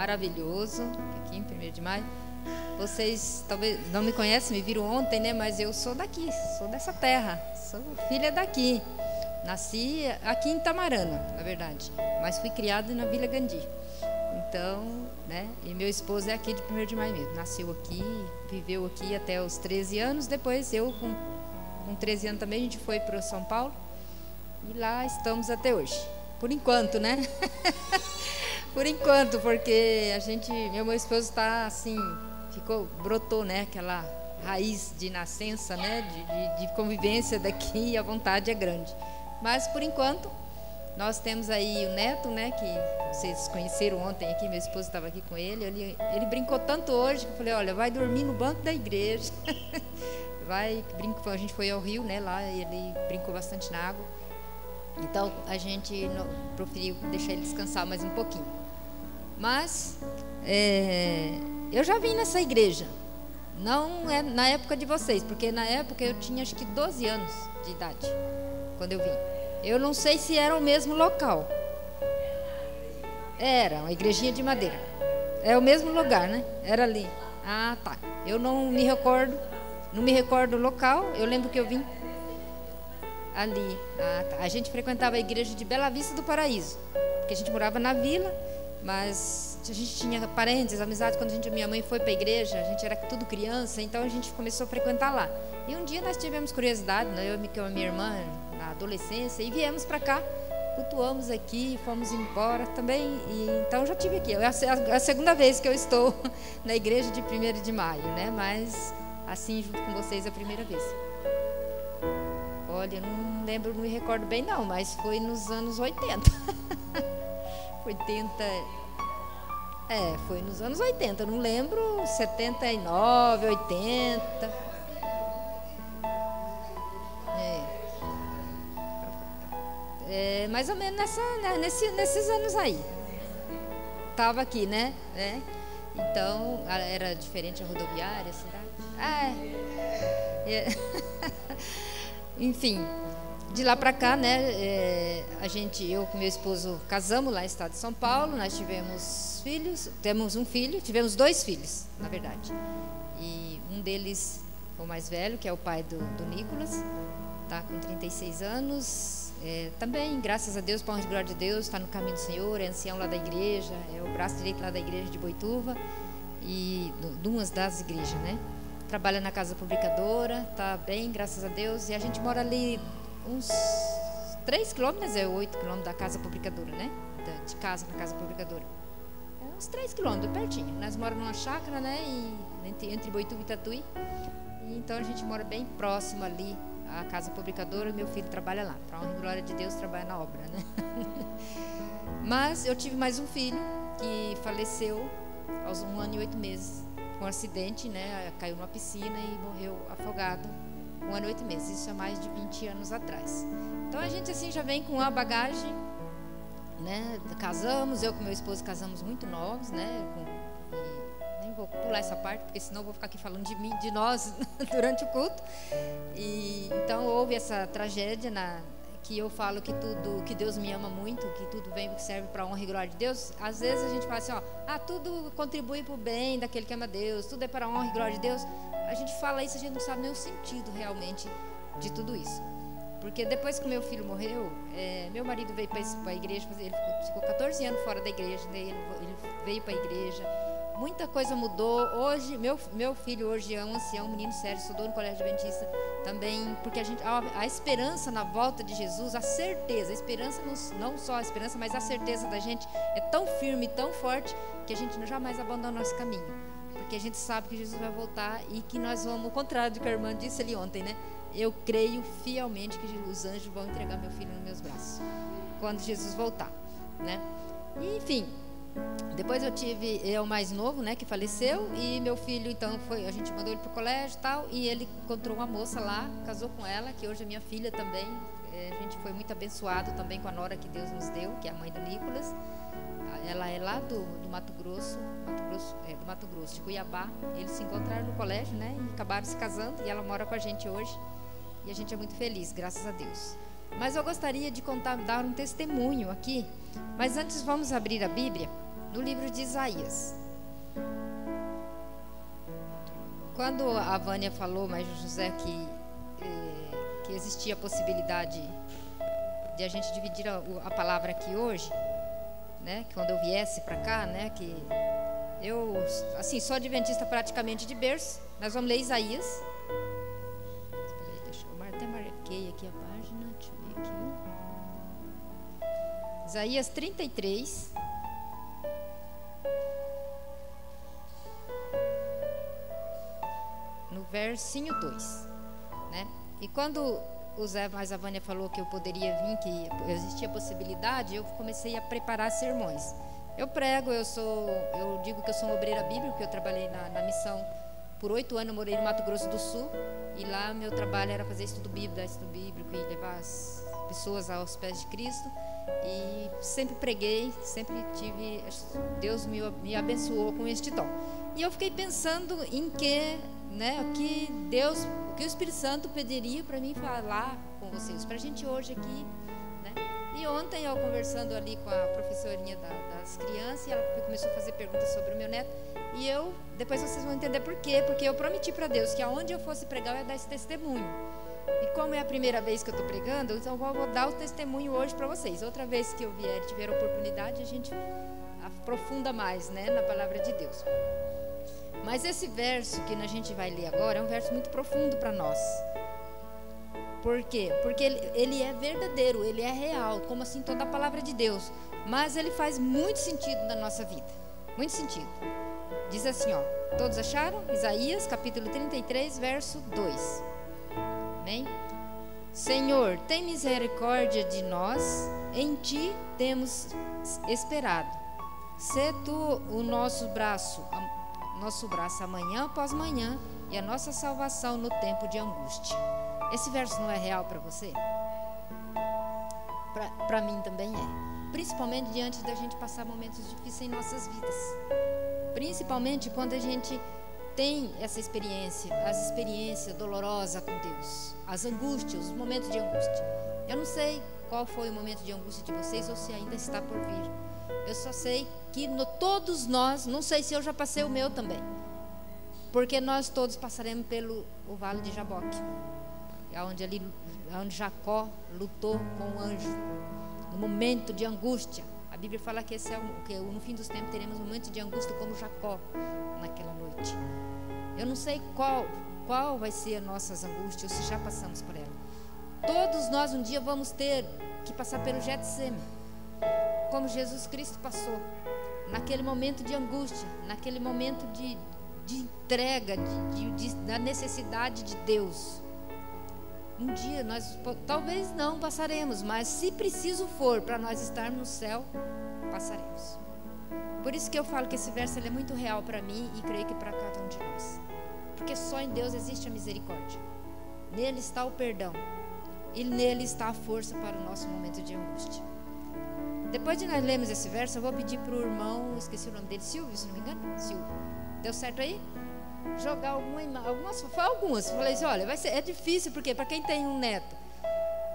maravilhoso, aqui em 1º de Maio. Vocês talvez não me conhecem, me viram ontem, né? Mas eu sou daqui, sou dessa terra, sou filha daqui. Nasci aqui em Itamarana, na verdade, mas fui criada na Vila Gandhi. Então, né? E meu esposo é aqui de 1º de Maio mesmo. Nasceu aqui, viveu aqui até os 13 anos. Depois eu, com 13 anos também, a gente foi para São Paulo. E lá estamos até hoje. Por enquanto, né? Por enquanto, porque meu esposo está assim, brotou, né? Aquela raiz de nascença, né? De convivência daqui, e a vontade é grande. Mas por enquanto, nós temos aí o neto, né? Que vocês conheceram ontem aqui, meu esposo estava aqui com ele. Ele brincou tanto hoje que eu falei: olha, vai dormir no banco da igreja. A gente foi ao rio, né? Lá ele brincou bastante na água. Então a gente preferiu deixar ele descansar mais um pouquinho. Mas eu já vim nessa igreja. Não é na época de vocês, porque na época eu tinha acho que 12 anos de idade quando eu vim. Eu não sei se era o mesmo local. Era uma igrejinha de madeira. É o mesmo lugar, né? Era ali. Ah, tá. Eu não me recordo do local. Eu lembro que eu vim ali. Ah, tá. A gente frequentava a igreja de Bela Vista do Paraíso, porque a gente morava na vila, mas a gente tinha parentes, amizades. Quando minha mãe foi para a igreja, a gente era tudo criança, então a gente começou a frequentar lá. E um dia nós tivemos curiosidade, né, eu e a minha irmã, na adolescência, e viemos para cá, cultuamos aqui, fomos embora também. Então eu já estive aqui. É a segunda vez que eu estou na igreja de 1º de Maio, né? Mas assim, junto com vocês, é a primeira vez. Olha, eu não lembro, não me recordo bem não, mas foi nos anos 80. 80. Foi nos anos 80, eu não lembro, 79, 80. Mais ou menos nesses anos aí. Estava aqui, né? Então, era diferente a rodoviária, a cidade. Enfim, de lá para cá, né? Eu com meu esposo casamos lá no estado de São Paulo. Nós tivemos filhos, tivemos 2 filhos, na verdade. E um deles, o mais velho, que é o pai do Nicolas, está com 36 anos. Também, graças a Deus, para a honra e glória de Deus, está no caminho do Senhor, é ancião lá da igreja, é o braço direito lá da igreja de Boituva, e de umas das igrejas, né? Trabalha na casa publicadora, está bem, graças a Deus, e a gente mora ali uns 3 quilômetros, 8 quilômetros da casa publicadora, né? De casa na casa publicadora. Uns 3 quilômetros, pertinho. Nós moramos numa chácara, né? Entre Boituva e Tatuí. E então a gente mora bem próximo ali à casa publicadora. Meu filho trabalha lá. Para a honra e glória de Deus, trabalha na obra, né? Mas eu tive mais um filho que faleceu aos 1 ano e 8 meses. Com um acidente, né? Caiu numa piscina e morreu afogado. 1 ano e 8 meses. Isso há mais de 20 anos atrás. Então a gente assim já vem com uma bagagem, né? Casamos, eu com meu esposo casamos muito novos, né? Nem vou pular essa parte, porque senão eu vou ficar aqui falando de mim, de nós durante o culto. E então houve essa tragédia que eu falo que Deus me ama muito, que tudo vem que serve para a honra e glória de Deus. Às vezes a gente fala assim, tudo contribui para o bem daquele que ama Deus, tudo é para a honra e glória de Deus. A gente fala isso, a gente não sabe nem o sentido realmente de tudo isso. Porque depois que meu filho morreu, meu marido veio para a igreja, ele ficou 14 anos fora da igreja, né? Ele veio para a igreja, muita coisa mudou. Hoje, meu filho hoje é um ancião, um menino sério, estudou no colégio adventista também, porque a esperança na volta de Jesus, a certeza, a esperança, não só a esperança, mas a certeza da gente é tão firme, tão forte, que a gente jamais abandona o nosso caminho, porque a gente sabe que Jesus vai voltar e que nós vamos, ao contrário do que a irmã disse ali ontem, né? Eu creio fielmente que os anjos vão entregar meu filho nos meus braços quando Jesus voltar, né? E, enfim, depois eu tive o mais novo, né, que faleceu, e meu filho então a gente mandou ele pro colégio e tal, e ele encontrou uma moça lá, casou com ela, que hoje é minha filha também. A gente foi muito abençoado também com a nora que Deus nos deu, que é a mãe do Nicolas. Ela é lá do Mato Grosso, de Cuiabá. Eles se encontraram no colégio, né, e acabaram se casando, e ela mora com a gente hoje. E a gente é muito feliz, graças a Deus. Mas eu gostaria de dar um testemunho aqui. Mas antes vamos abrir a Bíblia no livro de Isaías. Quando a Vânia falou, mas José, que existia a possibilidade de a gente dividir a palavra aqui hoje, né? Que quando eu viesse para cá, né? Que eu, assim, sou adventista praticamente de berço. Nós vamos ler Isaías. Eu até marquei aqui a página. Deixa eu ver aqui. Isaías 33. No versinho 2, né? E quando o Zé mais a Vânia falou que eu poderia vir, que existia possibilidade, eu comecei a preparar sermões. Eu prego, eu digo que eu sou uma obreira bíblica, porque eu trabalhei na missão por 8 anos, eu morei no Mato Grosso do Sul, e lá meu trabalho era fazer estudo bíblico, dar estudo bíblico e levar as pessoas aos pés de Cristo. E sempre preguei, sempre tive, Deus me abençoou com este dom. E eu fiquei pensando em que, né, o que o Espírito Santo pediria para mim falar com vocês, para a gente hoje aqui, né? E ontem eu conversando ali com a professorinha das crianças, e ela começou a fazer perguntas sobre o meu neto, e depois vocês vão entender por quê, porque eu prometi para Deus que aonde eu fosse pregar eu ia dar esse testemunho. E como é a primeira vez que eu estou pregando, então eu vou dar o testemunho hoje para vocês. Outra vez que eu vier e tiver oportunidade, a gente aprofunda mais, né, na palavra de Deus. Mas esse verso que a gente vai ler agora é um verso muito profundo para nós. Por quê? Porque ele é verdadeiro, ele é real, como assim toda a palavra de Deus. Mas ele faz muito sentido na nossa vida. Muito sentido. Diz assim, ó. Todos acharam? Isaías, capítulo 33, verso 2. Amém? Senhor, tem misericórdia de nós, em ti temos esperado. Sê tu o nosso braço amanhã após manhã, e a nossa salvação no tempo de angústia. Esse verso não é real para você? Para mim também é. Principalmente diante da gente passar momentos difíceis em nossas vidas. Principalmente quando a gente tem essa experiência, as experiências dolorosas com Deus, as angústias, os momentos de angústia. Eu não sei qual foi o momento de angústia de vocês ou se ainda está por vir. Eu só sei que todos nós, não sei se eu já passei o meu também, porque nós todos passaremos pelo vale de Jaboque, onde Jacó lutou com o anjo, no momento de angústia. A Bíblia fala que que no fim dos tempos teremos um momento de angústia como Jacó naquela noite. Eu não sei qual vai ser as nossas angústias, ou se já passamos por ela. Todos nós um dia vamos ter que passar pelo Getsemane, como Jesus Cristo passou, naquele momento de angústia, naquele momento de entrega, da necessidade de Deus. Um dia nós, talvez não passaremos, mas se preciso for para nós estarmos no céu, passaremos. Por isso que eu falo que esse verso ele é muito real para mim e creio que para cada um de nós. Porque só em Deus existe a misericórdia. Nele está o perdão. E nele está a força para o nosso momento de angústia. Depois de nós lermos esse verso, eu vou pedir para o irmão, esqueci o nome dele, Silvio, se não me engano. Silvio. Deu certo aí? Jogar algumas. Falei assim, olha, é difícil, porque para quem tem um neto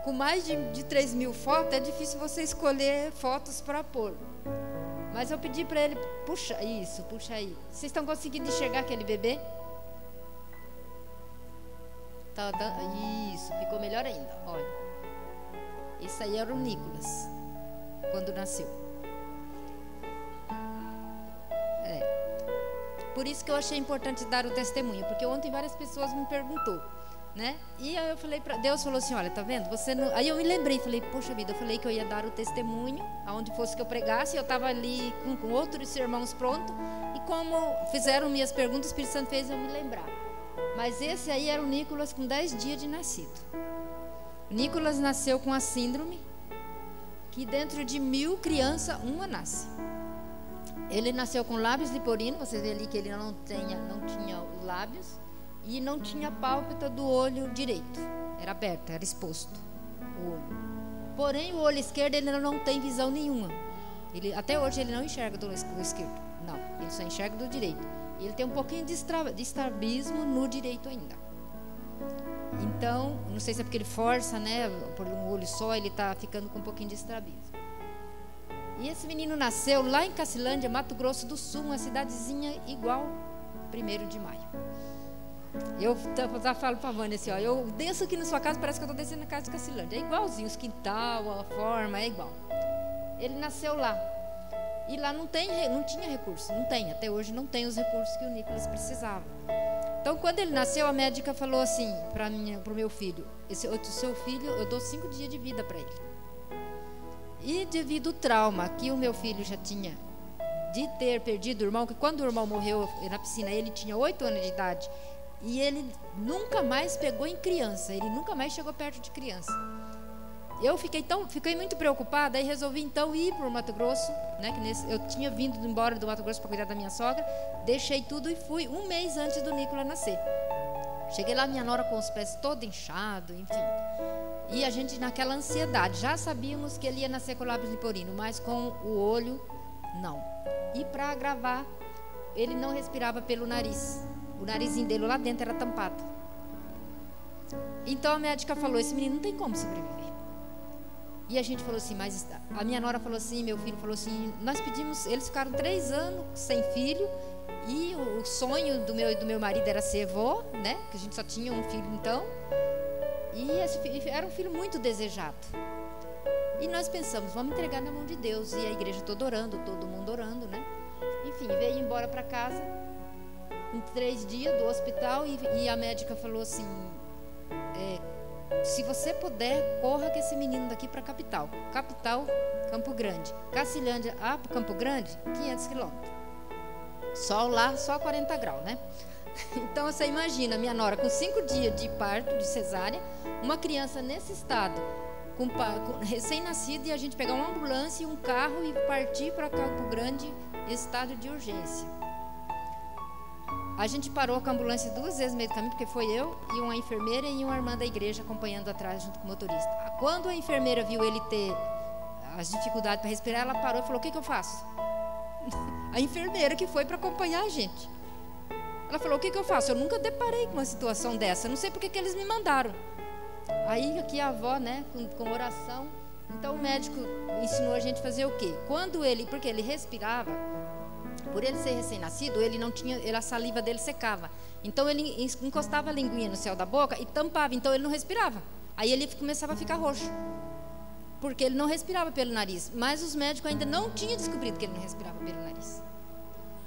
com mais de 3.000 fotos, é difícil você escolher fotos para pôr. Mas eu pedi para ele, puxa aí. Vocês estão conseguindo enxergar aquele bebê? Isso, ficou melhor ainda. Olha, esse aí era o Nicolas, quando nasceu. Por isso que eu achei importante dar o testemunho, porque ontem várias pessoas me perguntou, né? E aí eu falei para Deus, falou assim, olha, tá vendo? Você não... Aí eu me lembrei, falei, poxa vida, eu falei que eu ia dar o testemunho aonde fosse que eu pregasse, eu estava ali com outros irmãos pronto, e como fizeram minhas perguntas, o Espírito Santo fez eu me lembrar. Mas esse aí era o Nicolas com 10 dias de nascido. O Nicolas nasceu com a síndrome que dentro de 1.000 crianças, uma nasce. Ele nasceu com lábios leporinos, vocês vê ali que ele não tinha os lábios e não tinha pálpebra do olho direito, era aberto, era exposto o olho. Porém, o olho esquerdo ele não tem visão nenhuma. Até hoje ele não enxerga do esquerdo, não, ele só enxerga do direito. E ele tem um pouquinho de estrabismo no direito ainda. Então, não sei se é porque ele força, né, por um olho só, ele está ficando com um pouquinho de estrabismo. E esse menino nasceu lá em Cacilândia, Mato Grosso do Sul, uma cidadezinha igual 1º de maio. Eu já falo para a Vânia assim, ó, eu desço aqui na sua casa, parece que eu estou descendo na casa de Cacilândia. É igualzinho, os quintal, a forma, é igual. Ele nasceu lá. E lá não tinha recurso, não tem, até hoje não tem os recursos que o Nicolas precisava. Então, quando ele nasceu, a médica falou assim para o meu filho: o seu filho, eu dou 5 dias de vida para ele. E devido ao trauma que o meu filho já tinha de ter perdido o irmão, que quando o irmão morreu na piscina, ele tinha 8 anos de idade, e ele nunca mais pegou em criança, ele nunca mais chegou perto de criança. Eu fiquei muito preocupada e resolvi então ir para o Mato Grosso, né, eu tinha vindo embora do Mato Grosso para cuidar da minha sogra, deixei tudo e fui 1 mês antes do Nicolas nascer. Cheguei lá, minha nora com os pés todo inchado, enfim. E a gente naquela ansiedade, já sabíamos que ele ia nascer com o lábio leporino, mas com o olho, não. E para agravar, ele não respirava pelo nariz. O narizinho dele lá dentro era tampado. Então a médica falou: esse menino não tem como sobreviver. E a gente falou assim, mas a minha nora falou assim, meu filho falou assim, nós pedimos, eles ficaram 3 anos sem filho, e o sonho do meu marido era ser avô, né? Que a gente só tinha um filho então. E esse era um filho muito desejado. E nós pensamos, vamos entregar na mão de Deus. E a igreja toda orando, todo mundo orando, né? Enfim, veio embora para casa em 3 dias do hospital, e a médica falou assim: se você puder, corra com esse menino daqui para a capital. Capital, Campo Grande. Cacilândia, para Campo Grande, 500 quilômetros. Sol lá, só 40 graus, né? Então você imagina, minha nora com 5 dias de parto, de cesárea, uma criança nesse estado, com recém-nascido, e a gente pegar uma ambulância e um carro e partir para Campo Grande em estado de urgência. A gente parou com a ambulância 2 vezes no meio do caminho, porque foi eu e uma enfermeira e uma irmã da igreja acompanhando atrás junto com o motorista. Quando a enfermeira viu ele ter as dificuldades para respirar, ela parou e falou: o que eu faço? A enfermeira que foi para acompanhar a gente. Ela falou: o que eu faço? Eu nunca deparei com uma situação dessa, não sei porque que eles me mandaram. Aí aqui a avó, né, com oração. Então o médico ensinou a gente a fazer o quê? Porque ele respirava, por ele ser recém-nascido, ele não tinha, a saliva dele secava. Então ele encostava a linguinha no céu da boca e tampava, então ele não respirava. Aí ele começava a ficar roxo, porque ele não respirava pelo nariz. Mas os médicos ainda não tinham descobrido que ele não respirava pelo nariz.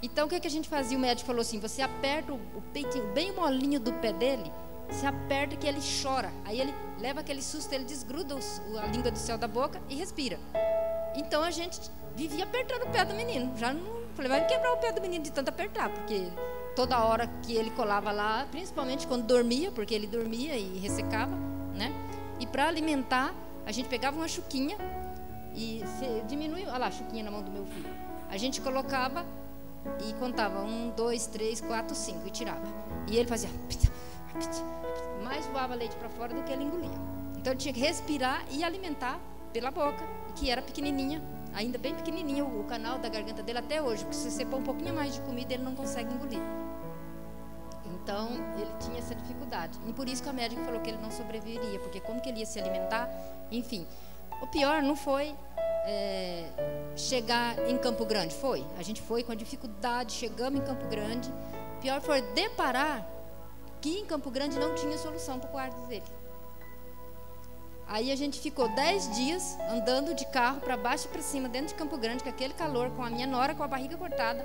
Então o que a gente fazia? O médico falou assim: você aperta o peitinho bem molinho do pé dele, se aperta que ele chora. Aí ele leva aquele susto, ele desgruda a língua do céu da boca e respira. Então a gente vivia apertando o pé do menino. Já não falei, vai quebrar o pé do menino de tanto apertar, porque toda hora que ele colava lá, principalmente quando dormia, porque ele dormia e ressecava, né? E para alimentar, a gente pegava uma chuquinha e diminuiu, olha lá, a chuquinha na mão do meu filho. A gente colocava e contava 1, 2, 3, 4, 5 e tirava. E ele fazia mais voava leite para fora do que ele engolia. Então ele tinha que respirar e alimentar pela boca, que era pequenininha, ainda bem pequenininho o canal da garganta dele até hoje, porque se você pôr um pouquinho mais de comida ele não consegue engolir. Então ele tinha essa dificuldade, e por isso que a médica falou que ele não sobreviveria, porque como que ele ia se alimentar? Enfim, o pior não foi chegar em Campo Grande, a gente foi com a dificuldade, chegamos em Campo Grande. O pior foi deparar que em Campo Grande não tinha solução para o quarto dele. Aí a gente ficou 10 dias andando de carro para baixo e para cima dentro de Campo Grande, com aquele calor, com a minha nora com a barriga cortada,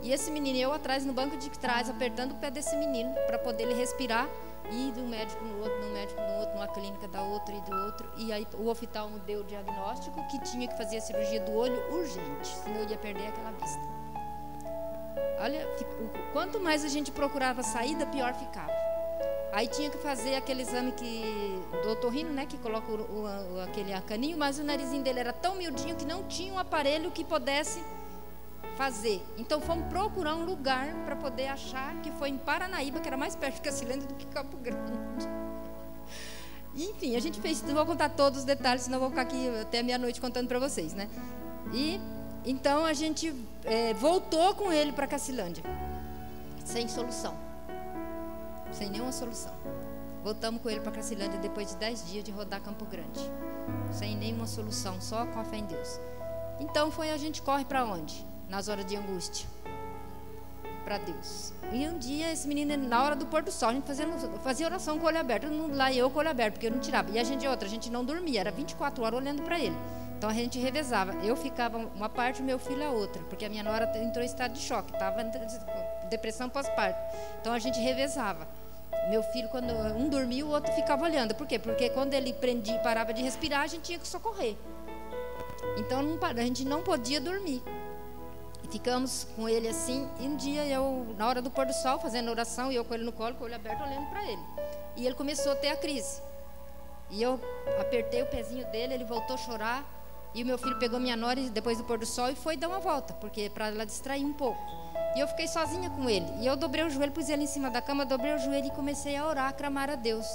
e esse menino, eu atrás no banco de trás, apertando o pé desse menino para poder ele respirar, e de um médico no outro, de um médico no outro, numa clínica da outra e do outro. E aí o oftalmo deu o diagnóstico que tinha que fazer a cirurgia do olho urgente, senão eu ia perder aquela vista. Olha, quanto mais a gente procurava saída, pior ficava. Aí tinha que fazer aquele exame do otorrino, né, que coloca aquele caninho, mas o narizinho dele era tão miudinho que não tinha um aparelho que pudesse fazer. Então fomos procurar um lugar para poder achar, que foi em Paranaíba, que era mais perto de Cacilândia do que Campo Grande. Enfim, a gente fez, não vou contar todos os detalhes, senão vou ficar aqui até meia-noite contando para vocês, né? E então a gente voltou com ele para Cacilândia, sem solução, sem nenhuma solução. Voltamos com ele para Cacilândia depois de 10 dias de rodar Campo Grande, sem nenhuma solução, só com a fé em Deus. Então a gente corre para onde? Nas horas de angústia. Para Deus. E um dia esse menino, na hora do pôr do sol, a gente fazia oração com o olho aberto. Todo mundo lá e eu com o olho aberto, porque eu não tirava. E a gente não dormia, era 24 horas olhando para ele. Então a gente revezava. Eu ficava uma parte, meu filho a outra, porque a minha nora entrou em estado de choque, estava em depressão pós-parto. Então a gente revezava. Meu filho, quando um dormia, o outro ficava olhando. Por quê? Porque quando ele prendia e parava de respirar, a gente tinha que socorrer. Então a gente não podia dormir. E ficamos com ele assim. E um dia eu, na hora do pôr do sol, fazendo oração, e eu com ele no colo, com o olho aberto, olhando para ele. E ele começou a ter a crise. E eu apertei o pezinho dele, ele voltou a chorar. E o meu filho pegou minha nora depois do pôr do sol e foi dar uma volta, porque para ela distrair um pouco. E eu fiquei sozinha com ele. E eu dobrei o joelho, pus ele em cima da cama, dobrei o joelho e comecei a orar, a clamar a Deus.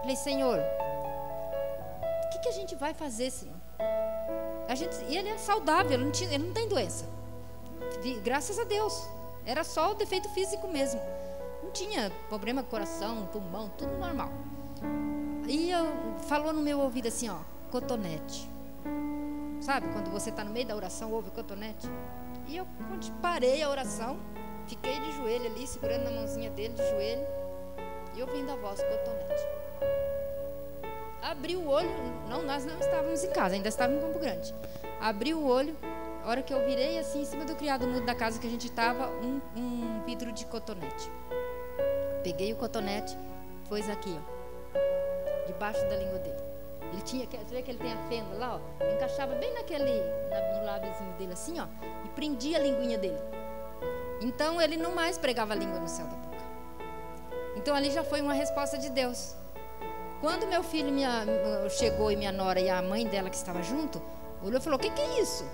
Falei, Senhor, o que a gente vai fazer, Senhor? E ele é saudável, ele não tem doença. Graças a Deus. Era só o defeito físico mesmo. Não tinha problema com coração, pulmão, tudo normal. E falou no meu ouvido assim, ó, cotonete. Sabe, quando você está no meio da oração, ouve o cotonete? E eu parei a oração, fiquei de joelho ali, segurando na mãozinha dele, de joelho, e ouvindo a voz, cotonete. Abri o olho, nós não estávamos em casa, ainda estávamos em Campo Grande. Abri o olho, a hora que eu virei assim, em cima do criado mudo da casa que a gente estava, um vidro de cotonete. Peguei o cotonete, pôs aqui, ó, debaixo da língua dele. Ele tinha, você vê que ele tem a fenda lá, ó, encaixava bem no lábiozinho dele assim, ó, e prendia a linguinha dele. Então ele não mais pregava a língua no céu da boca. Então ali já foi uma resposta de Deus. Quando meu filho chegou e minha nora e a mãe dela que estava junto, olhou e falou, o que é isso?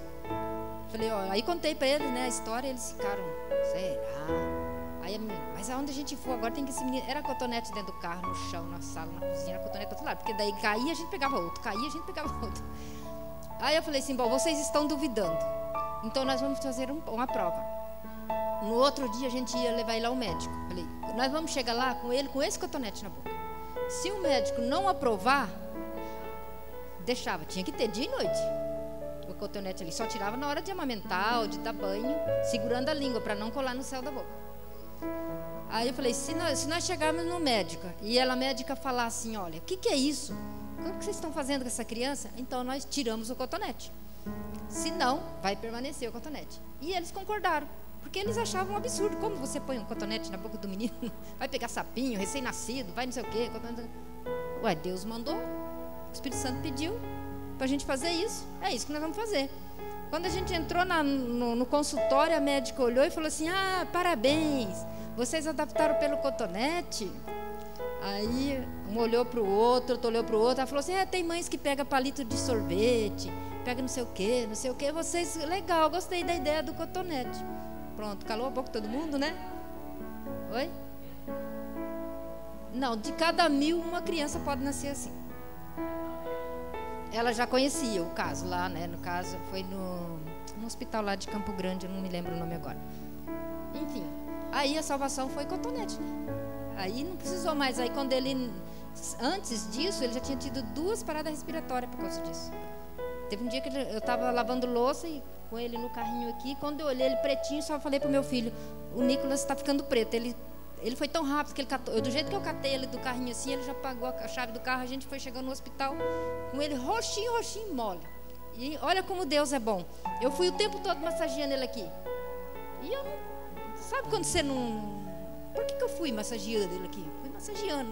Falei, ó, aí contei para eles, né, a história, e eles ficaram, será? Aí mas aonde a gente for agora tem que esse menino. Era cotonete dentro do carro, no chão, na sala, na cozinha, era cotonete do outro lado, porque daí caía a gente pegava outro, caía a gente pegava outro. Aí eu falei assim, bom, vocês estão duvidando, então nós vamos fazer uma prova. No outro dia a gente ia levar ele ao médico. Falei, nós vamos chegar lá com ele com esse cotonete na boca. Se o médico não aprovar, deixava, tinha que ter dia e noite. O cotonete ali só tirava na hora de amamentar ou de dar banho, segurando a língua para não colar no céu da boca. Aí eu falei, se nós chegarmos no médico e a médica falar assim, olha, o que é isso? O que vocês estão fazendo com essa criança? Então nós tiramos o cotonete. Se não, vai permanecer o cotonete. E eles concordaram, porque eles achavam um absurdo. Como você põe um cotonete na boca do menino? Vai pegar sapinho, recém-nascido, vai não sei o quê. Ué, Deus mandou, o Espírito Santo pediu para a gente fazer isso. É isso que nós vamos fazer. Quando a gente entrou no consultório, a médica olhou e falou assim, parabéns, vocês adaptaram pelo cotonete. Aí um olhou para o outro olhou para o outro. Ela falou assim, tem mães que pegam palito de sorvete, pega não sei o quê, vocês, legal, gostei da ideia do cotonete. Pronto, calou a boca todo mundo, né? Oi? Não, de cada 1000 uma criança pode nascer assim. Ela já conhecia o caso lá, né? No caso, foi no hospital lá de Campo Grande, eu não me lembro o nome agora. Enfim, aí a salvação foi cotonete, né? Aí não precisou mais. Aí quando ele, antes disso, ele já tinha tido 2 paradas respiratórias por causa disso. Teve um dia que eu estava lavando louça e com ele no carrinho aqui, quando eu olhei ele pretinho, só falei pro meu filho, o Nicolas está ficando preto. Ele foi tão rápido que ele catou, do jeito que eu catei ele do carrinho assim, ele já pagou a chave do carro, a gente foi chegando no hospital com ele roxinho, mole. E olha como Deus é bom. Eu fui o tempo todo massageando ele aqui. E eu não... Sabe quando você não... Por que eu fui massageando ele aqui? Fui massageando,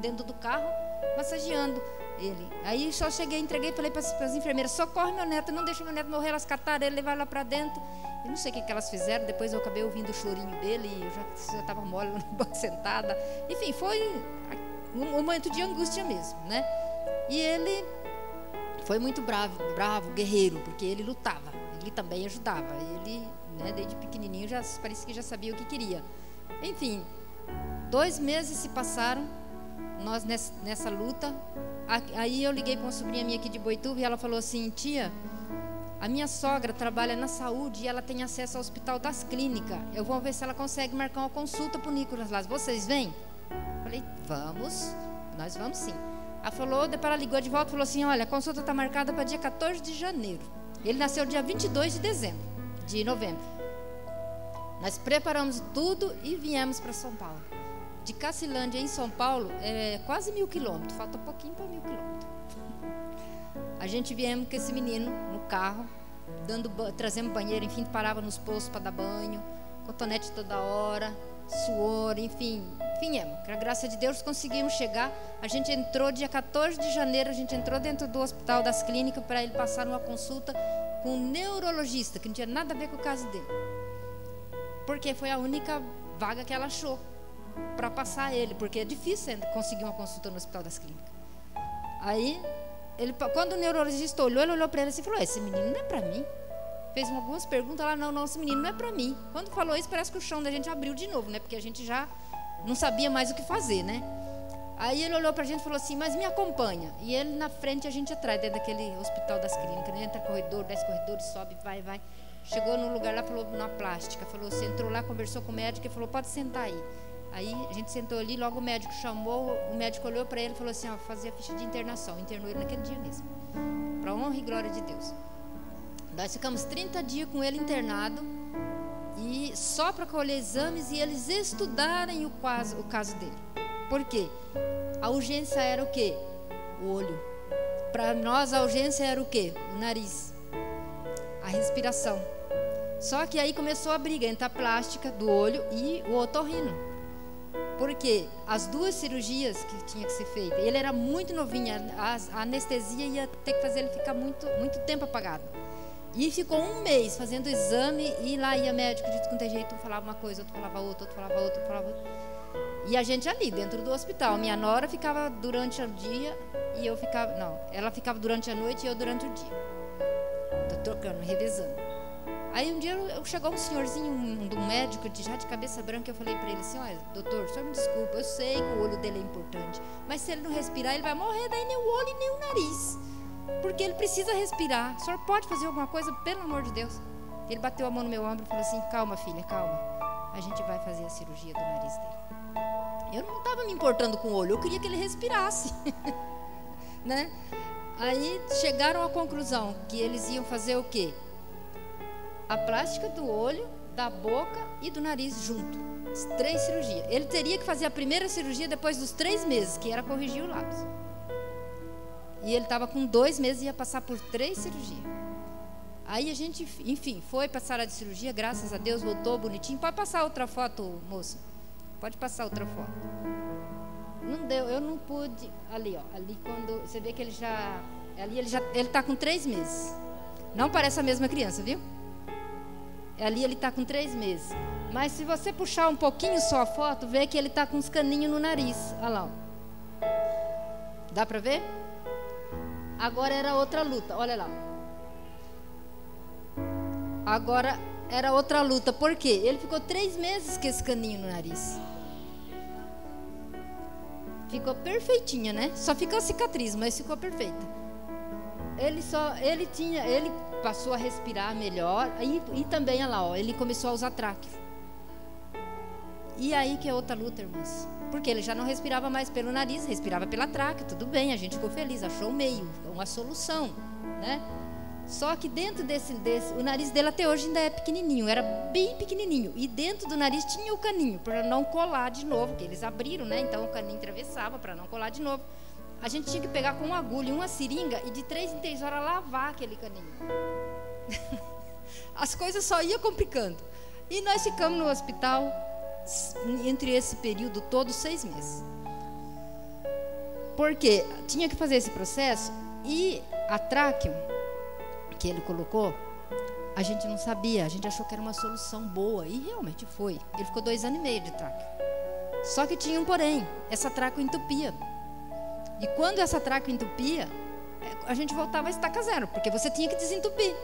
dentro do carro, massageando ele. Aí só cheguei, entreguei, falei para as enfermeiras, socorre meu neto, não deixa meu neto morrer. Elas cataram ele, levaram lá para dentro. Eu não sei o que elas fizeram, depois eu acabei ouvindo o chorinho dele, e eu já estava mole no banco sentada. Enfim, foi um momento de angústia mesmo, né? E ele foi muito bravo, guerreiro, porque ele lutava, ele também ajudava. Ele, né, desde pequenininho, parecia que já sabia o que queria. Enfim, 2 meses se passaram, nós nessa luta. Aí eu liguei para uma sobrinha minha aqui de Boituva e ela falou assim, tia, a minha sogra trabalha na saúde e ela tem acesso ao hospital das clínicas. Eu vou ver se ela consegue marcar uma consulta para o Nicolas lá. Vocês vêm? Falei, vamos, nós vamos sim. Ela falou, depois ela ligou de volta e falou assim, olha, a consulta está marcada para dia 14 de janeiro. Ele nasceu dia 22 de novembro. Nós preparamos tudo e viemos para São Paulo. De Cacilândia em São Paulo é quase 1.000 quilômetros, falta pouquinho para 1.000 quilômetros. A gente viemos com esse menino no carro, trazendo banheiro, enfim, parava nos postos para dar banho, cotonete toda hora, suor, enfim, viemos. Com a graça de Deus conseguimos chegar. A gente entrou dia 14 de janeiro, a gente entrou dentro do Hospital das Clínicas para ele passar numa consulta com um neurologista, que não tinha nada a ver com o caso dele. Porque foi a única vaga que ela achou para passar ele, porque é difícil conseguir uma consulta no Hospital das Clínicas. Aí, quando o neurologista olhou, ele olhou para ele assim e falou: esse menino não é para mim. Fez algumas perguntas lá: não, esse menino não é para mim. Quando falou isso, parece que o chão da gente abriu de novo, né? Porque a gente já não sabia mais o que fazer, né? Aí ele olhou para a gente e falou assim: mas me acompanha. E ele na frente e a gente atrás, dentro daquele Hospital das Clínicas, né? Entra corredor, desce corredor, sobe, vai. Chegou no lugar lá, falou na plástica, falou, você entrou lá, conversou com o médico e falou: pode sentar aí. Aí a gente sentou ali, logo o médico chamou, o médico olhou para ele e falou assim: ó, fazia ficha de internação. Internou ele naquele dia mesmo, para honra e glória de Deus. Nós ficamos 30 dias com ele internado, e só para colher exames e eles estudarem o caso dele. Por quê? A urgência era o quê? O olho. Para nós a urgência era o quê? O nariz, a respiração. Só que aí começou a briga entre a plástica do olho e o otorrino. Porque as duas cirurgias que tinha que ser feitas, ele era muito novinho, a anestesia ia ter que fazer ele ficar muito tempo apagado. E ficou 1 mês fazendo exame, e lá ia médico de qualquer jeito, um falava uma coisa, outro falava outra, outro falava outra, outro falava outra. E a gente ali dentro do hospital, minha nora ficava durante o dia e eu ficava, não, ela ficava durante a noite e eu durante o dia. Tô trocando, revezando. Aí um dia chegou um senhorzinho, um médico, já de cabeça branca, eu falei para ele assim: olha, doutor, o senhor me desculpa, eu sei que o olho dele é importante, mas se ele não respirar, ele vai morrer, daí nem o olho e nem o nariz, porque ele precisa respirar. O senhor pode fazer alguma coisa, pelo amor de Deus? Ele bateu a mão no meu ombro e falou assim: calma, filha, calma, a gente vai fazer a cirurgia do nariz dele. Eu não estava me importando com o olho, eu queria que ele respirasse. Né? Aí chegaram à conclusão que eles iam fazer o quê? A plástica do olho, da boca e do nariz junto. As 3 cirurgias. Ele teria que fazer a primeira cirurgia depois dos 3 meses, que era corrigir o lábio. E ele estava com 2 meses e ia passar por 3 cirurgias. Aí a gente, enfim, foi para a sala de cirurgia, graças a Deus, voltou bonitinho. Pode passar outra foto, moça? Pode passar outra foto. Não deu, eu não pude. Ali, ó, ali quando você vê que ele já, ali ele está com 3 meses. Não parece a mesma criança, viu? Ali ele está com 3 meses. Mas se você puxar um pouquinho só a foto, vê que ele está com uns caninhos no nariz. Olha lá. Dá para ver? Agora era outra luta. Olha lá. Agora era outra luta. Por quê? Ele ficou 3 meses com esse caninho no nariz. Ficou perfeitinha, né? Só ficou cicatriz, mas ficou perfeita. Ele passou a respirar melhor e também, olha lá, ó, ele começou a usar tráqueo. E aí que é outra luta, irmãs. Porque ele já não respirava mais pelo nariz, respirava pela tráqueo. Tudo bem, a gente ficou feliz, achou o meio, uma solução, né? Só que dentro desse, o nariz dele até hoje ainda é pequenininho, era bem pequenininho. E dentro do nariz tinha o caninho, para não colar de novo, que eles abriram, né? Então o caninho atravessava para não colar de novo. A gente tinha que pegar com uma agulha e uma seringa e de 3 em 3 horas lavar aquele caninho. As coisas só iam complicando. E nós ficamos no hospital, entre esse período todo, 6 meses. Porque tinha que fazer esse processo e a tráqueo que ele colocou, a gente não sabia, a gente achou que era uma solução boa e realmente foi. Ele ficou 2 anos e meio de tráqueo. Só que tinha um porém, essa tráqueo entupia. E quando essa tráqueo entupia, a gente voltava a estaca zero, porque você tinha que desentupir.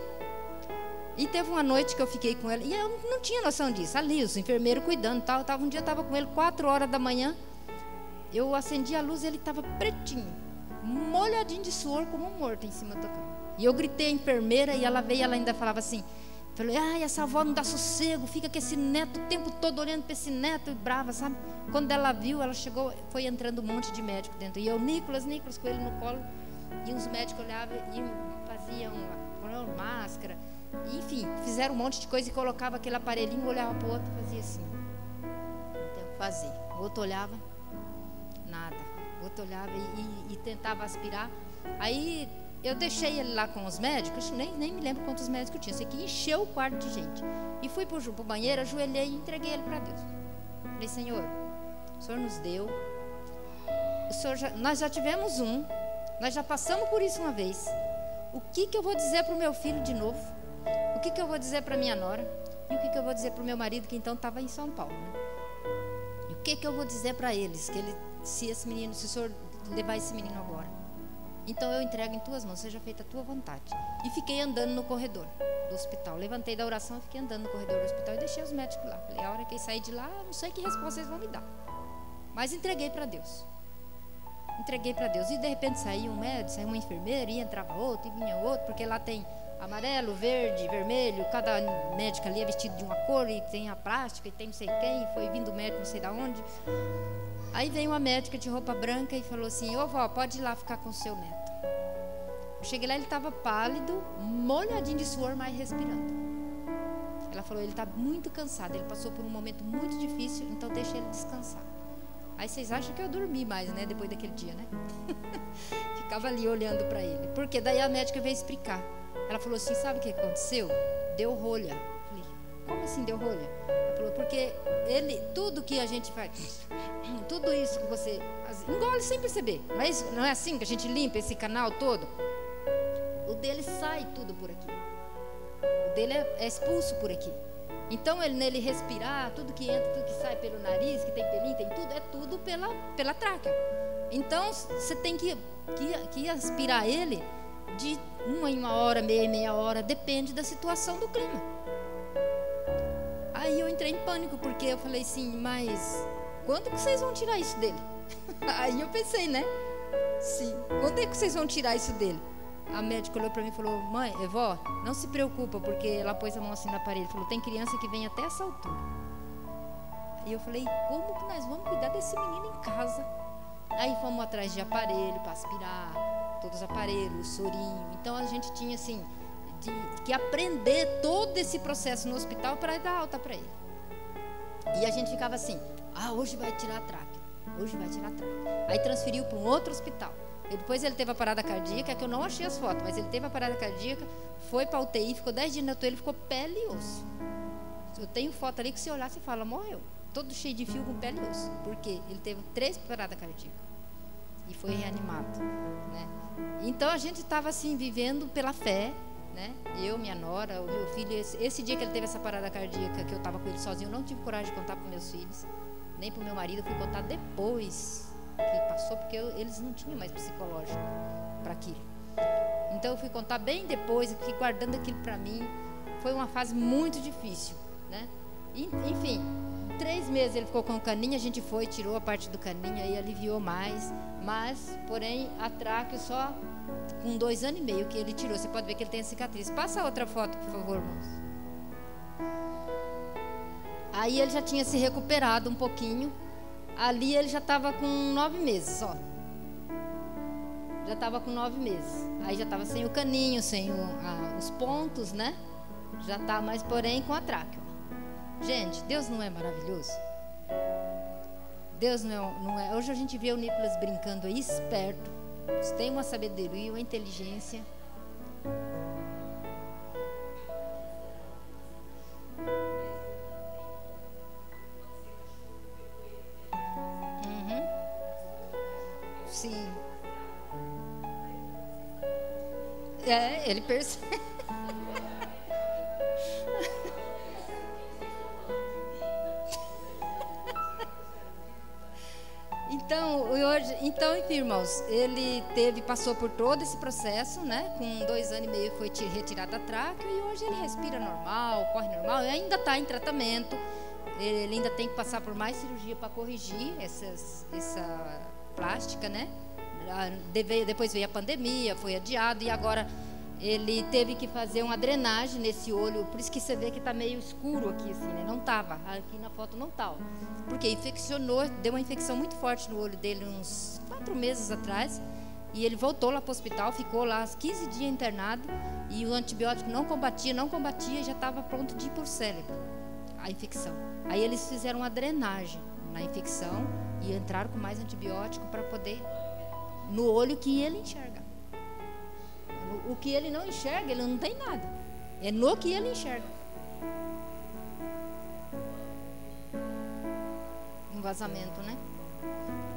E teve uma noite que eu fiquei com ele, e eu não tinha noção disso. Ali, os enfermeiros cuidando, tal. Um dia eu estava com ele, 4 horas da manhã. Eu acendi a luz e ele estava pretinho, molhadinho de suor, como um morto em cima da cama. E eu gritei a enfermeira, e ela veio, ela ainda falava assim, falei, ai, essa avó não dá sossego, fica com esse neto o tempo todo olhando para esse neto, e brava, sabe? Quando ela viu, ela chegou, foi entrando um monte de médico dentro. E eu, Nicolas, com ele no colo, e os médicos olhavam e faziam põe máscara. Enfim, fizeram um monte de coisa e colocava aquele aparelhinho, olhava para o outro e fazia assim. Não tem o que fazer. O outro olhava, nada. O outro olhava e tentava aspirar. Aí eu deixei ele lá com os médicos, nem me lembro quantos médicos tinha. Sei que encheu o quarto de gente. E fui para o banheiro, ajoelhei e entreguei ele para Deus. Falei, Senhor, o Senhor nos deu. Nós já tivemos nós já passamos por isso uma vez. O que eu vou dizer para o meu filho de novo? O que eu vou dizer para minha nora? E o que eu vou dizer para o meu marido, que então estava em São Paulo, né? E o que eu vou dizer para eles? Se o Senhor levar esse menino agora, então eu entrego em tuas mãos, seja feita a tua vontade. E fiquei andando no corredor do hospital. Levantei da oração e fiquei andando no corredor do hospital e deixei os médicos lá. Falei, a hora que eu sair de lá, não sei que resposta eles vão me dar, mas entreguei para Deus. Entreguei para Deus. E de repente saiu um médico, saiu uma enfermeira, e entrava outro, e vinha outro, porque lá tem amarelo, verde, vermelho, cada médico ali é vestido de uma cor, e tem a plástica, e tem não sei quem, foi vindo o médico não sei de onde. Aí veio uma médica de roupa branca e falou assim, ô vó, pode ir lá ficar com o seu neto. Eu cheguei lá, ele estava pálido, molhadinho de suor, mas respirando. Ela falou, ele está muito cansado, ele passou por um momento muito difícil, então deixa ele descansar. Aí vocês acham que eu dormi mais, né, depois daquele dia, né? Ficava ali olhando para ele. Porque daí a médica veio explicar. Ela falou assim, sabe o que aconteceu? Deu rolha. Eu falei, como assim deu rolha? Ela falou, porque tudo que a gente faz, tudo isso que você engole sem perceber. Não é assim que a gente limpa esse canal todo? O dele sai tudo por aqui. O dele é expulso por aqui. Então, nele respirar, tudo que entra, tudo que sai pelo nariz, que tem pelinho, tem tudo, é tudo pela tráquea. Então, você tem que aspirar ele de uma em uma hora, meia hora, depende da situação do clima. Aí eu entrei em pânico, porque eu falei assim, mas quando que vocês vão tirar isso dele? Aí eu pensei, né? Sim, quando é que vocês vão tirar isso dele? A médica olhou para mim e falou, mãe, vó, não se preocupa, porque ela pôs a mão assim na parede, falou, tem criança que vem até essa altura. Aí eu falei, como que nós vamos cuidar desse menino em casa? Aí fomos atrás de aparelho para aspirar, todos os aparelhos, sorinho. Então a gente tinha assim, que aprender todo esse processo no hospital para dar alta para ele. E a gente ficava assim, hoje vai tirar a tráquea, hoje vai tirar a tráquea. Aí transferiu para um outro hospital. E depois ele teve a parada cardíaca, que eu não achei as fotos, mas ele teve a parada cardíaca, foi para a UTI, ficou 10 dias na UTI, ele ficou pele e osso. Eu tenho foto ali que se olhar, você fala, morreu. Todo cheio de fio com pele e osso. Porque ele teve 3 paradas cardíacas. E foi reanimado, né? Então a gente estava assim, vivendo pela fé, né? Eu, minha nora, o meu filho. Esse dia que ele teve essa parada cardíaca, que eu estava com ele sozinho, eu não tive coragem de contar para meus filhos, nem para o meu marido, eu fui contar depois que passou, porque eles não tinham mais psicológico para aquilo. Então eu fui contar bem depois, eu fiquei guardando aquilo para mim. Foi uma fase muito difícil, né? Enfim, 3 meses ele ficou com o caninho, a gente foi, tirou a parte do caninho, aí aliviou mais, mas, porém, a tráquea só com 2 anos e meio que ele tirou. Você pode ver que ele tem a cicatriz. Passa a outra foto, por favor, irmãos. Aí ele já tinha se recuperado um pouquinho. Ali ele já estava com 9 meses, ó. Já estava com 9 meses. Aí já estava sem o caninho, sem os pontos, né? Já está, mas porém com a tráquea. Gente, Deus não é maravilhoso? Deus não é. Hoje a gente vê o Nicolas brincando aí, esperto. Tem uma sabedoria, uma inteligência. Sim. Ele percebe. Então, enfim, irmãos, ele passou por todo esse processo, né? Com 2 anos e meio foi retirado da tráquea e hoje ele respira normal, corre normal, e ainda está em tratamento. Ele ainda tem que passar por mais cirurgia para corrigir essa plástica, né? Depois veio a pandemia, foi adiado, e agora ele teve que fazer uma drenagem nesse olho. Por isso que você vê que está meio escuro aqui, assim, né? Não estava, aqui na foto não estava, porque infeccionou, deu uma infecção muito forte no olho dele uns 4 meses atrás, E ele voltou lá para o hospital, ficou lá 15 dias internado, e o antibiótico não combatia, e já estava pronto de ir para o cérebro, a infecção. Aí eles fizeram uma drenagem na infecção e entraram com mais antibiótico para poder, no olho que ele enxerga. O que ele não enxerga, ele não tem nada. É no que ele enxerga. Um vazamento, né?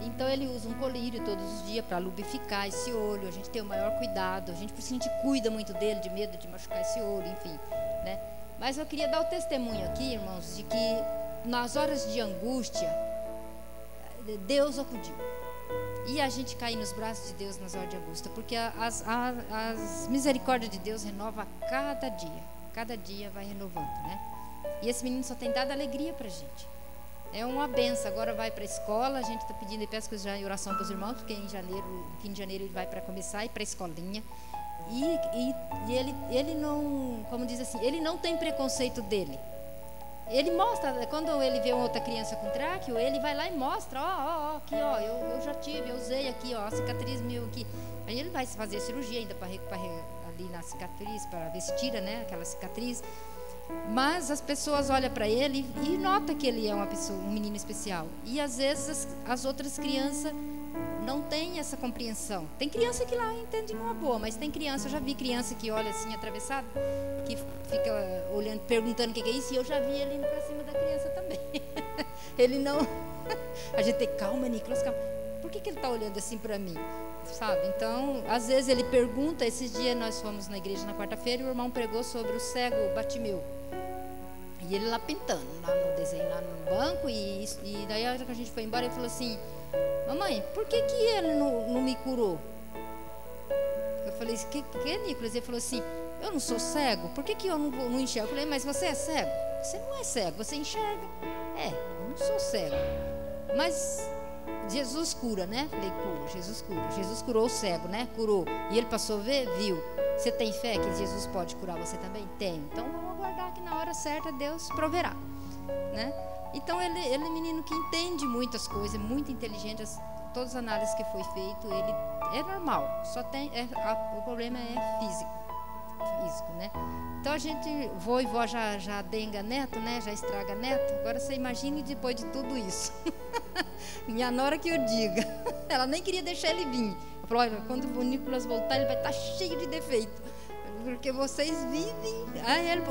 Então ele usa um colírio todos os dias para lubrificar esse olho. A gente tem o maior cuidado. Por isso a gente cuida muito dele, de medo de machucar esse olho, enfim, né? Mas eu queria dar o testemunho aqui, irmãos, de que nas horas de angústia, Deus acudiu. E a gente cair nos braços de Deus nas horas de angústia, porque as misericórdias de Deus renovam a cada dia. Cada dia vai renovando, né? E esse menino só tem dado alegria pra gente. É uma benção. Agora vai para a escola. A gente está pedindo e peço já em oração para os irmãos, porque em fim de janeiro ele vai para começar a ir para a escolinha. E ele não, como diz assim, ele não tem preconceito dele. Ele mostra, quando ele vê uma outra criança com tráqueo, ele vai lá e mostra, aqui, eu já tive, eu usei aqui, a cicatriz meu aqui. Aí ele vai fazer cirurgia ainda para ali na cicatriz, para ver se tira, né, aquela cicatriz. Mas as pessoas olham para ele e notam que ele é um menino especial. E às vezes as outras crianças não têm essa compreensão. Tem criança que lá entende numa boa, mas tem criança, eu já vi criança que olha assim atravessado, que fica olhando, perguntando o que é isso, e eu já vi ele indo para cima da criança também. Ele não... A gente tem, calma, Nicolas, calma. Por que ele está olhando assim para mim? Sabe? Então, às vezes ele pergunta. Esses dias nós fomos na igreja na quarta-feira e o irmão pregou sobre o cego Batimeu. E ele lá pintando, lá no desenho, lá no banco. E daí a hora que a gente foi embora, ele falou assim: mamãe, por que ele não me curou? Eu falei: que Nicolas? Ele falou assim: eu não sou cego, por que eu não enxergo? Eu falei: mas você é cego? Você não é cego, você enxerga. Eu não sou cego, mas Jesus cura, né? Falei: cura, Jesus cura. Jesus curou o cego, né? Curou. E ele passou a ver, viu. Você tem fé que Jesus pode curar você também? Tem. Então vamos aguardar que na hora certa Deus proverá, né? Então ele é um menino que entende muitas coisas, muito inteligente. Todas as análises que foi feito, ele é normal. Só tem o problema é físico, né? Então a gente, vô e vó já denga neto, né? Já estraga neto. Agora você imagine depois de tudo isso. Minha nora que eu diga. Ela nem queria deixar ele vir. Ela falou: olha, quando o Nicolas voltar, ele vai estar cheio de defeito, porque vocês vivem.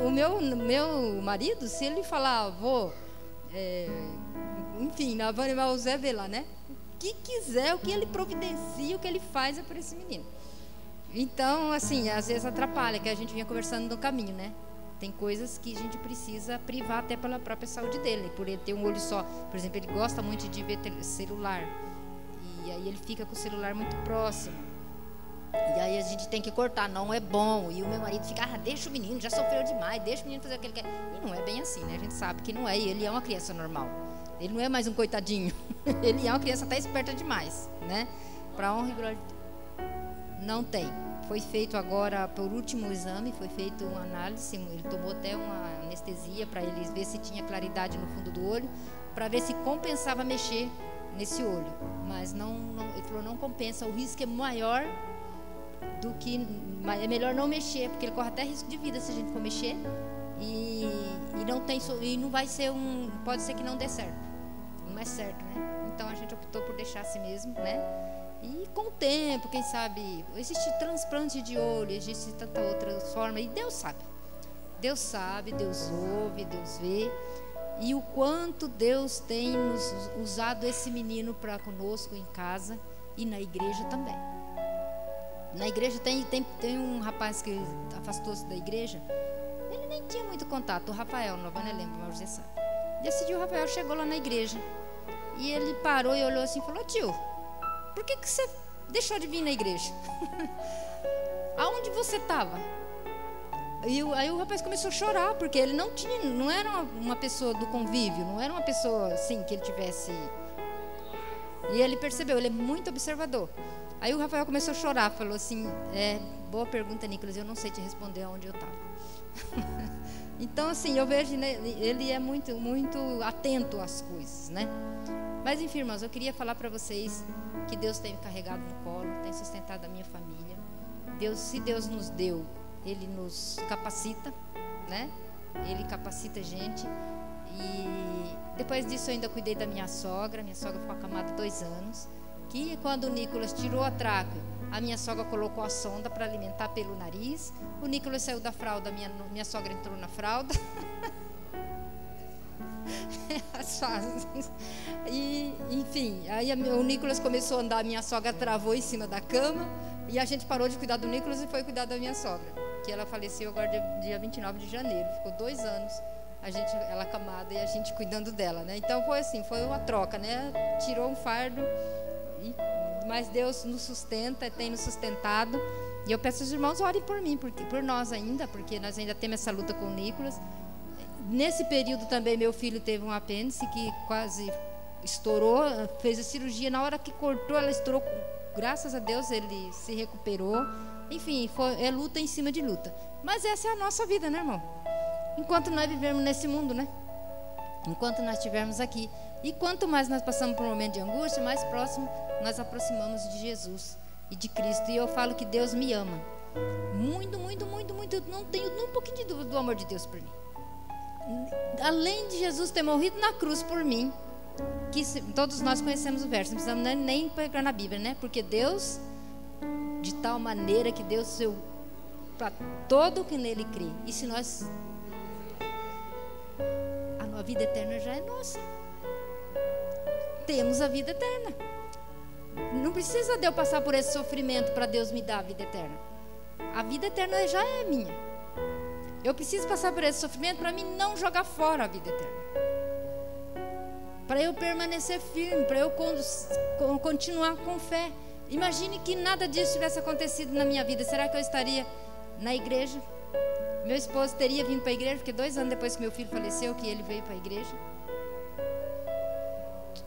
O meu marido, se ele falar, vô, enfim, na Vânia o Zé vê lá, né? O que quiser, o que ele providencia, o que ele faz é por esse menino. Então, assim, às vezes atrapalha, que a gente vinha conversando no caminho, né? Tem coisas que a gente precisa privar até pela própria saúde dele, por ele ter um olho só. Por exemplo, ele gosta muito de ver celular, e aí ele fica com o celular muito próximo. E aí a gente tem que cortar, não é bom. E o meu marido fica: deixa o menino, já sofreu demais, deixa o menino fazer o que ele quer. E não é bem assim, né? A gente sabe que não é, e ele é uma criança normal. Ele não é mais um coitadinho. Ele é uma criança até esperta demais, né? Para honra e glória de Deus. Não tem. Foi feito agora, por último exame, foi feito uma análise. Ele tomou até uma anestesia para ele ver se tinha claridade no fundo do olho, para ver se compensava mexer nesse olho. Mas não, ele falou: não compensa, o risco é maior do que... É melhor não mexer, porque ele corre até risco de vida se a gente for mexer. E não vai ser pode ser que não dê certo. Não é certo, né? Então a gente optou por deixar assim mesmo, né? E com o tempo, quem sabe, existe transplante de olho, existe tanta outra forma, e Deus sabe. Deus sabe, Deus ouve, Deus vê. E o quanto Deus tem nos usado esse menino para conosco em casa e na igreja também. Na igreja tem um rapaz que afastou-se da igreja. Ele nem tinha muito contato, o Rafael, não lembro, mas você sabe. E esse dia o Rafael chegou lá na igreja e ele parou e olhou assim e falou: tio, por que você deixou de vir na igreja? Aonde você estava? Aí o rapaz começou a chorar, porque ele não era uma pessoa do convívio, não era uma pessoa assim que ele tivesse. E ele percebeu, ele é muito observador. Aí o Rafael começou a chorar, falou assim: boa pergunta, Nicolas, eu não sei te responder aonde eu estava. Então, assim, eu vejo, né, ele é muito, muito atento às coisas, né? Mas, enfim, irmãos, eu queria falar para vocês que Deus tem me carregado no colo, tem sustentado a minha família. Se Deus nos deu, Ele nos capacita, né? Ele capacita a gente. E depois disso eu ainda cuidei da minha sogra. Minha sogra ficou acamada 2 anos. Que quando o Nicolas tirou a tráqueo, a minha sogra colocou a sonda para alimentar pelo nariz. O Nicolas saiu da fralda, minha sogra entrou na fralda. E, enfim, aí o Nicolas começou a andar, a minha sogra travou em cima da cama. E a gente parou de cuidar do Nicolas e foi cuidar da minha sogra, que ela faleceu agora dia 29 de janeiro. Ficou 2 anos ela acamada e a gente cuidando dela, né? Então foi assim, foi uma troca, né? Tirou um fardo, mas Deus nos sustenta, tem nos sustentado. E eu peço aos irmãos, orem por mim, por nós ainda, porque nós ainda temos essa luta com o Nicolas. Nesse período também meu filho teve um apêndice que quase estourou, fez a cirurgia, na hora que cortou ela estourou. Graças a Deus ele se recuperou. Enfim, é luta em cima de luta. Mas essa é a nossa vida, né, irmão? Enquanto nós vivemos nesse mundo, né? Enquanto nós estivermos aqui. E quanto mais nós passamos por um momento de angústia, mais próximo nós aproximamos de Jesus e de Cristo. E eu falo que Deus me ama. Muito, muito, muito, muito. Eu não tenho nem um pouquinho de dúvida do amor de Deus por mim. Além de Jesus ter morrido na cruz por mim, que todos nós conhecemos o verso, não precisamos nem pegar na Bíblia, né? Porque Deus, de tal maneira que Deus seu para todo que nele crê. E se nós, a vida eterna já é nossa. Temos a vida eterna. Não precisa de eu passar por esse sofrimento para Deus me dar a vida eterna. A vida eterna já é minha. Eu preciso passar por esse sofrimento para mim não jogar fora a vida eterna. Para eu permanecer firme, para eu continuar com fé. Imagine que nada disso tivesse acontecido na minha vida. Será que eu estaria na igreja? Meu esposo teria vindo para a igreja? Porque 2 anos depois que meu filho faleceu, que ele veio para a igreja.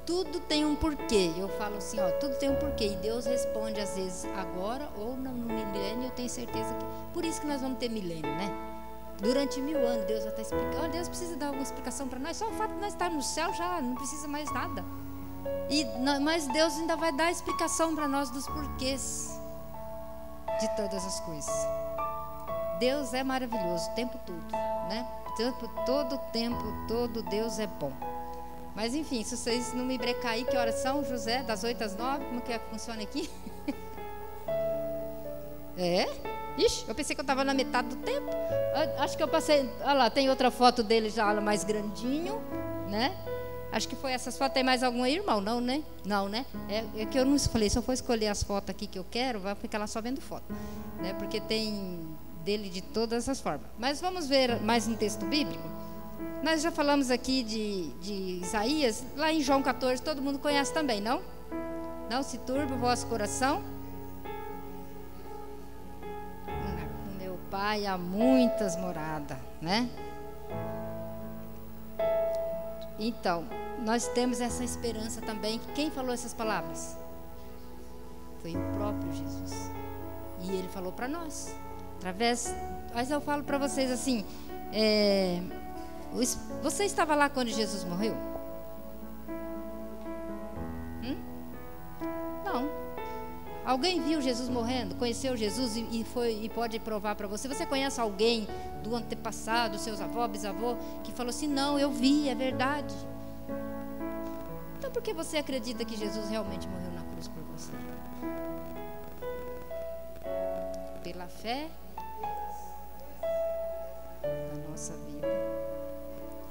Tudo tem um porquê. Eu falo assim, ó, tudo tem um porquê. E Deus responde às vezes agora ou no milênio. Eu tenho certeza que... Por isso que nós vamos ter milênio, né? Durante 1000 anos Deus vai estar explicando. Oh, Deus precisa dar alguma explicação para nós. Só o fato de nós estarmos no céu já não precisa mais nada. Mas Deus ainda vai dar explicação para nós dos porquês de todas as coisas. Deus é maravilhoso o tempo todo, né? Todo o tempo todo Deus é bom. Mas enfim, se vocês não me brecar aí, que horas são, José? Das 8 às 9? Como que é que funciona aqui? É? Ixi, eu pensei que eu estava na metade do tempo. Acho que eu passei. Olha lá, tem outra foto dele já mais grandinho, né? Acho que foi essas fotos. Tem mais algum aí, irmão? Não, né? Não, né? É que eu não falei, se eu for escolher as fotos aqui que eu quero, vai ficar lá só vendo foto, né? Porque tem dele de todas as formas. Mas vamos ver mais um texto bíblico. Nós já falamos aqui de Isaías, lá em João 14, todo mundo conhece também, não? Não se turbe o vosso coração. No meu Pai há muitas moradas, né? Então, nós temos essa esperança também. Quem falou essas palavras? Foi o próprio Jesus. E ele falou para nós. Mas eu falo para vocês assim, você estava lá quando Jesus morreu? Não. Alguém viu Jesus morrendo? Conheceu Jesus e pode provar para você? Você conhece alguém do antepassado, seus avós, bisavô, que falou assim, não, eu vi, é verdade. Então por que você acredita que Jesus realmente morreu na cruz por você? Pela fé na nossa vida.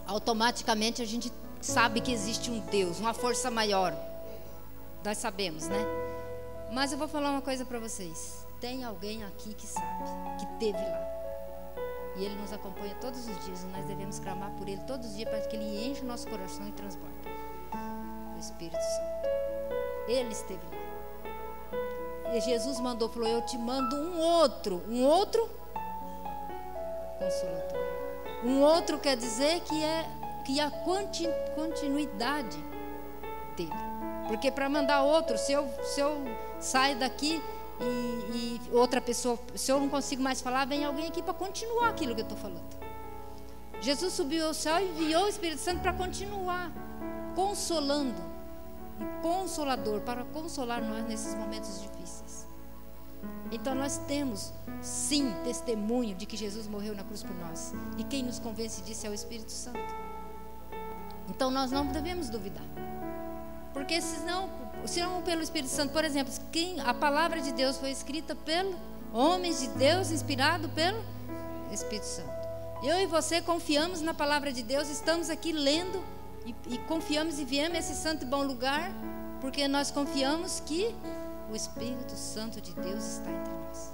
Automaticamente a gente sabe que existe um Deus, uma força maior. Nós sabemos, né? Mas eu vou falar uma coisa para vocês. Tem alguém aqui que sabe, que esteve lá. E Ele nos acompanha todos os dias. E nós devemos clamar por Ele todos os dias para que Ele enche o nosso coração e transborda o Espírito Santo. Ele esteve lá. E Jesus mandou, falou, eu te mando um outro Consolador. Um outro quer dizer que a continuidade dele. Porque para mandar outro, se eu saio daqui e outra pessoa, se eu não consigo mais falar, vem alguém aqui para continuar aquilo que eu estou falando. Jesus subiu ao céu e enviou o Espírito Santo para continuar consolando, um consolador, para consolar nós nesses momentos difíceis. Então nós temos sim testemunho de que Jesus morreu na cruz por nós, e quem nos convence disso é o Espírito Santo. Então nós não devemos duvidar, porque senão pelo Espírito Santo, por exemplo, a palavra de Deus foi escrita pelo homens de Deus, inspirado pelo Espírito Santo. Eu e você confiamos na palavra de Deus, estamos aqui lendo e confiamos e viemos a esse santo e bom lugar, porque nós confiamos que o Espírito Santo de Deus está entre nós.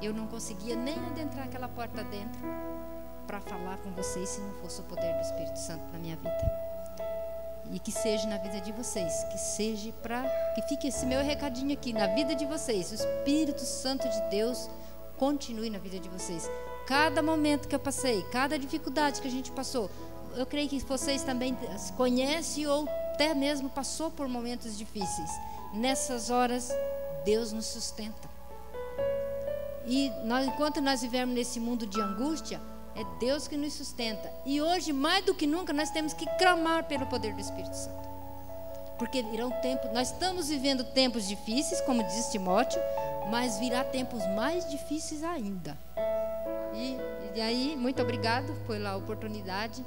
Eu não conseguia nem adentrar aquela porta dentro para falar com vocês se não fosse o poder do Espírito Santo na minha vida. E que seja na vida de vocês, que fique esse meu recadinho aqui na vida de vocês. O Espírito Santo de Deus continue na vida de vocês. Cada momento que eu passei, cada dificuldade que a gente passou, eu creio que vocês também conhecem ou até mesmo passou por momentos difíceis. Nessas horas, Deus nos sustenta. E enquanto nós vivemos nesse mundo de angústia, é Deus que nos sustenta. E hoje, mais do que nunca, nós temos que clamar pelo poder do Espírito Santo. Porque virão tempos, nós estamos vivendo tempos difíceis, como diz Timóteo, mas virá tempos mais difíceis ainda. E aí, muito obrigado pela oportunidade.